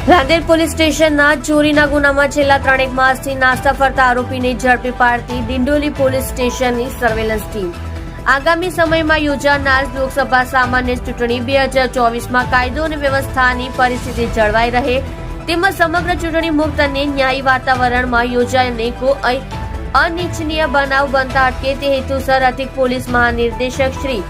Rander police સ્ટેશનના ચોરીના ગુનામાં છેલ્લા 3 માસથી નાસ્તા ફરતા આરોપીને ઝડપી પાડતી ડિંડોલી પોલીસ સ્ટેશનની સર્વેલન્સ ટીમ આગામી સમયમાં યોજાનાર લોકસભા સામાન્ય ચૂંટણી 2024માં કાયદો અને વ્યવસ્થાની પરિસ્થિતિ જળવાઈ રહે તેમજ સમગ્ર ચૂંટણી મુક્ત અને ન્યાયી વાતાવરણમાં યોજાઈને કોઈ અનિચ્છનીય બનાવ બનતા અટકે તે હેતુસર અધિક પોલીસ મહાનિર્દેશક શ્રી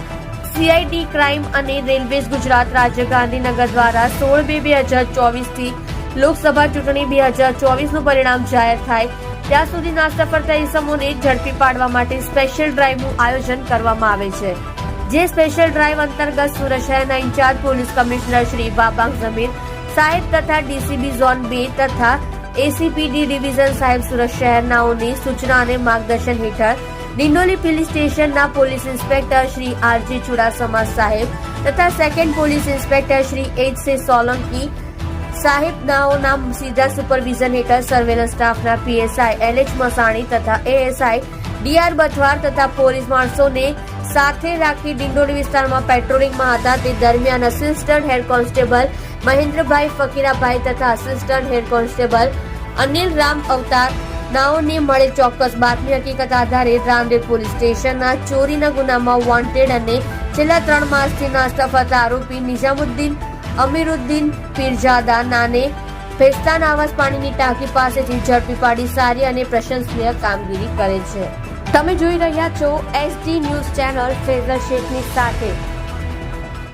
સીઆઈડી ક્રાઇમ અને રેલવેઝ ગુજરાત રાજ્ય ગાંધીનગર દ્વારા 16/2/2024 થી લોકસભા ચૂંટણી 2024નું પરિણામ જાહેર થાય ત્યાં સુધી નાસ્તા ફરતા ઇસમોને ઝડપી પાડવા માટે સ્પેશિયલ ડ્રાઇવનું આયોજન કરવામાં આવે છે। જે સ્પેશિયલ ડ્રાઇવ અંતર્ગત સુરત શહેરના incharge police commissioner Shri Babang Jamir સાહેબ તથા ડીસીબી ઝોન 2 તથા એસીપીડી ડિવિઝન સાહેબ સુરત શહેરનાઓની સૂચના અને માર્ગદર્શન હેઠળ ડિંડોલી પોલીસ સ્ટેશનના police inspector Shri R G Chudasama સાહેબ તથા સેકન્ડ પોલીસ ઇન્સ્પેક્ટર શ્રી એચ.સે સોલંકી સાહેબનાઓના સીધા સુપરવિઝન હેઠળ સર્વેલન્સ સ્ટાફના પીએસઆઈ એલએચ મસાણી તથા એએસઆઈ ડીઆર બથવાર તથા પોલીસ માણસોને સાથે રાખી ડિંડોલી વિસ્તારમાં પેટ્રોલિંગમાં હતા તે દરમિયાન assistant head constable Mahendrabhai Fakirabhai તથા assistant head constable Anil Ram Avatar નાઓને મળે ચોક્કસ બાતમી હકીકત આધારે રાંદેર પોલીસ સ્ટેશનના ચોરીના ગુનામાં વોન્ટેડ અને છેલ્લા 3 માસથી નાસ્તા ફરતા આરોપી નિઝામુદ્દીન અમીરુદ્દીન પીરજાદા નાને ફેસ્તાન આવાસ પાણીની ટાંકી પાસેથી ઝડપી પાડી સારી અને પ્રશંસનીય કામગીરી કરે છે। તમે જોઈ રહ્યા છો SD ન્યૂઝ ચેનલ ફેઝર શેખની સાથે।